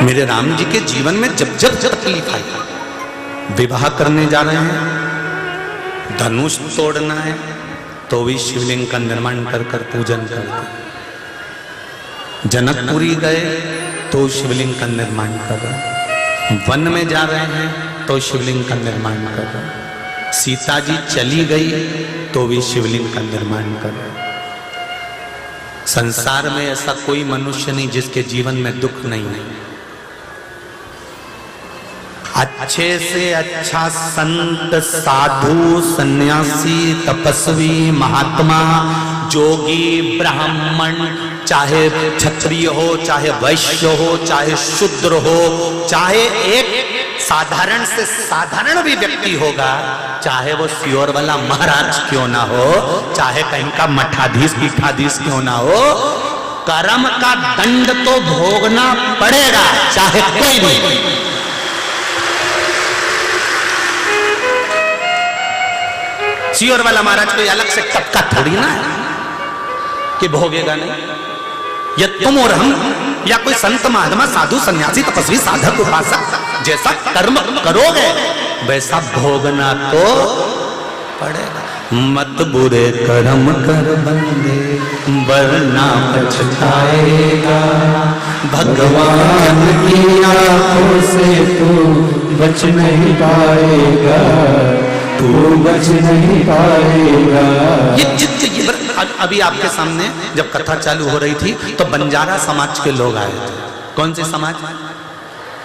मेरे राम जी के जीवन में जब जब तकलीफ आई, विवाह करने जा रहे हैं, धनुष तोड़ना है, तो भी शिवलिंग का निर्माण कर कर पूजन कर दे। जनकपुरी गए तो शिवलिंग का निर्माण कर रहे, वन में जा रहे हैं तो शिवलिंग का निर्माण कर रहे, सीता जी चली गई तो भी शिवलिंग का निर्माण कर रहे। संसार में ऐसा कोई मनुष्य नहीं जिसके जीवन में दुख नहीं है। अच्छे से अच्छा संत, साधु, सन्यासी, तपस्वी, महात्मा, जोगी, ब्राह्मण, चाहे क्षत्रिय हो, चाहे वैश्य हो, चाहे शूद्र हो, चाहे एक साधारण से साधारण भी व्यक्ति होगा, चाहे वो सियोर वाला महाराज क्यों ना हो, चाहे कहीं का मठाधीश पीठाधीश क्यों ना हो, कर्म का दंड तो भोगना पड़ेगा, चाहे कोई भी। सियोर वाला महाराज कोई अलग से टपका थोड़ी ना है कि भोगेगा नहीं। या तुम और हम या कोई संत, महात्मा, साधु, सन्यासी, तपस्वी, साधक, उपासक जैसा कर्म करोगे वैसा भोगना तो पड़ेगा। मत बुरे कर्म कर बंदे वरना पछताएगा, भगवान की आंखों से तू बच नहीं पाएगा, तू बच नहीं पाएगा। ये अभी आपके सामने जब कथा चालू हो रही थी तो बंजारा समाज के लोग आए थे। कौन से समाज?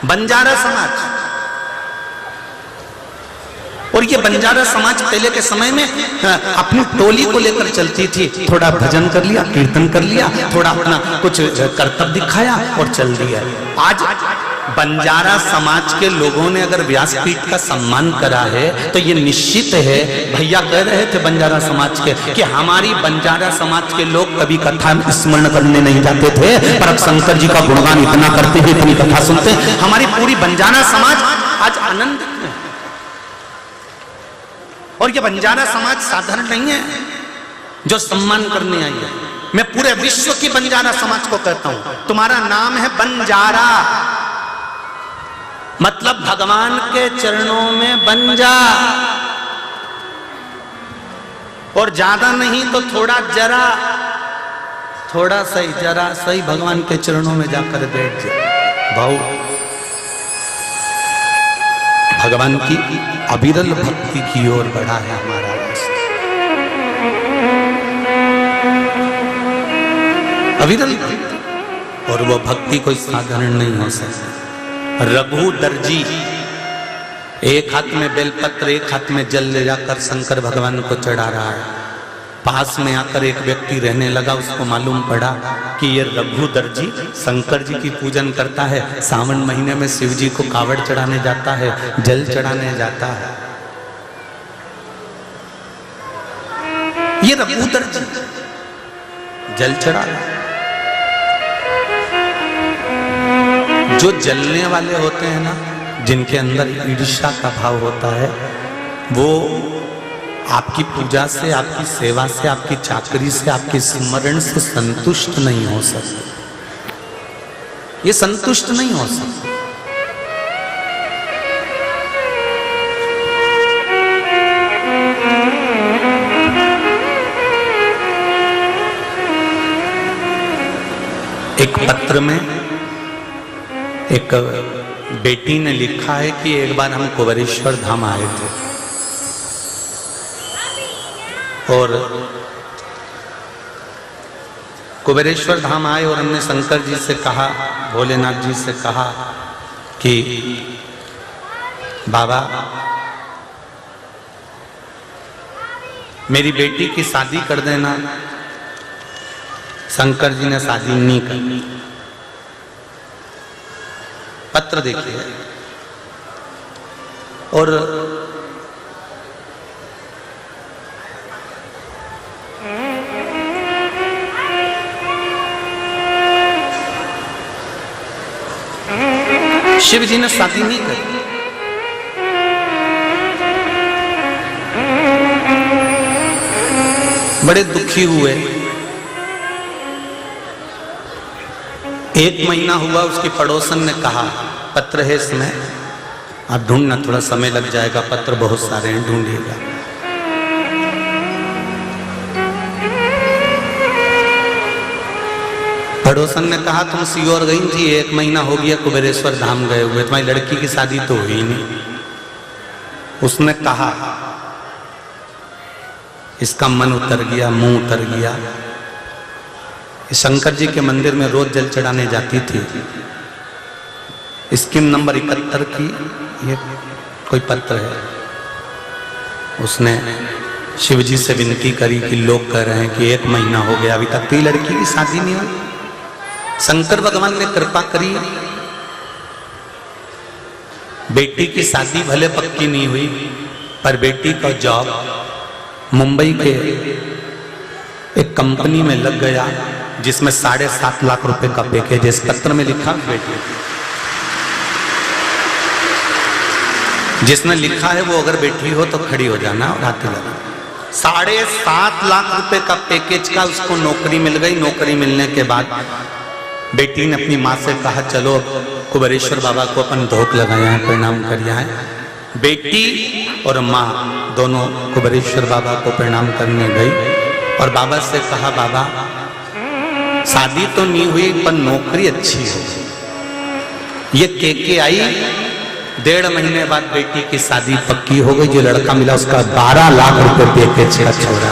बंजारा समाज। और ये बंजारा समाज पहले के समय में अपनी टोली को लेकर चलती थी। थोड़ा भजन कर लिया, कीर्तन कर लिया, थोड़ा अपना कुछ कर्तव्य दिखाया और चल दिया। आज बंजारा समाज के लोगों ने अगर व्यासपीठ का सम्मान करा है तो ये निश्चित है, भैया कह रहे थे बंजारा समाज के कि हमारी बंजारा समाज के लोग कभी कथा स्मरण करने नहीं जाते थे, पर अब शंकर जी का गुणगान इतना करते हैं, इतनी कथा सुनते हैं। हमारी पूरी बंजारा समाज आज आनंद है। और ये बंजारा समाज साधारण नहीं है जो सम्मान करने आई है। मैं पूरे विश्व की बंजारा समाज को कहता हूं, तुम्हारा नाम है बंजारा, मतलब भगवान के चरणों में बन जा, और ज्यादा नहीं तो थोड़ा जरा, थोड़ा सही, जरा सही भगवान के चरणों में जाकर बैठ जा। भाऊ, भगवान की अविरल भक्ति की ओर बढ़ा है हमारा रास्ता, अविरल भक्ति। और वो भक्ति कोई साधारण नहीं हो सकती। रघु दर्जी एक हाथ में बेलपत्र, एक हाथ में जल ले जाकर शंकर भगवान को चढ़ा रहा है। पास में आकर एक व्यक्ति रहने लगा, उसको मालूम पड़ा कि ये रघु दर्जी शंकर जी की पूजन करता है, सावन महीने में शिव जी को कावड़ चढ़ाने जाता है, जल चढ़ाने जाता है। ये रघु दर्जी जल चढ़ा रहा। जो जलने वाले होते हैं ना, जिनके अंदर ईर्ष्या का भाव होता है, वो आपकी पूजा से, आपकी सेवा से, आपकी चाकरी से, आपके स्मरण से संतुष्ट नहीं हो सकते। ये संतुष्ट नहीं हो सकते। एक पत्र में एक बेटी ने लिखा है कि एक बार हम कुबेरेश्वर धाम आए थे और कुबेरेश्वर धाम आए और हमने शंकर जी से कहा, भोलेनाथ जी से कहा कि बाबा मेरी बेटी की शादी कर देना। शंकर जी ने शादी नहीं की। पत्र देखिए, और शिव जी ने शादी नहीं की। बड़े दुखी हुए। 1 महीना हुआ, उसकी पड़ोसन ने कहा पत्र है इसमें, आप ढूंढना, थोड़ा समय लग जाएगा, पत्र बहुत सारे हैं, ढूंढिएगा। पड़ोसन ने कहा तुम सीहोर गई थी, 1 महीना हो गया कुबेरेश्वर धाम गए हुए, तुम्हारी लड़की की शादी तो हुई नहीं। उसने कहा, इसका मन उतर गया, मुंह उतर गया। शंकर जी के मंदिर में रोज जल चढ़ाने जाती थी। स्कीम नंबर 71 की ये कोई पत्र है। उसने शिव जी से विनती करी कि लोग कह रहे हैं कि 1 महीना हो गया, अभी तक तो लड़की की शादी नहीं हुई। शंकर भगवान ने कृपा करी, बेटी की शादी भले पक्की नहीं हुई, पर बेटी का जॉब मुंबई के एक कंपनी में लग गया, जिसमें 7.5 लाख रुपए का पैकेज। इस पत्र में लिखा, बेटी जिसने लिखा है वो अगर बैठी हो तो खड़ी हो जाना और आते लगा। 7.5 लाख रुपए का पैकेज का उसको नौकरी मिल गई। नौकरी मिलने के बाद बेटी ने अपनी माँ से कहा चलो कुबेरेश्वर बाबा को अपन धोख लगाया है, प्रणाम करिया है। बेटी और माँ दोनों कुबेरेश्वर बाबा को प्रणाम करने गई और बाबा से कहा बाबा शादी तो नहीं हुई पर नौकरी अच्छी है। ये के आई, 1.5 महीने बाद बेटी की शादी पक्की हो गई। जो लड़का मिला उसका 12 लाख रुपए पैकेज का छोड़ा।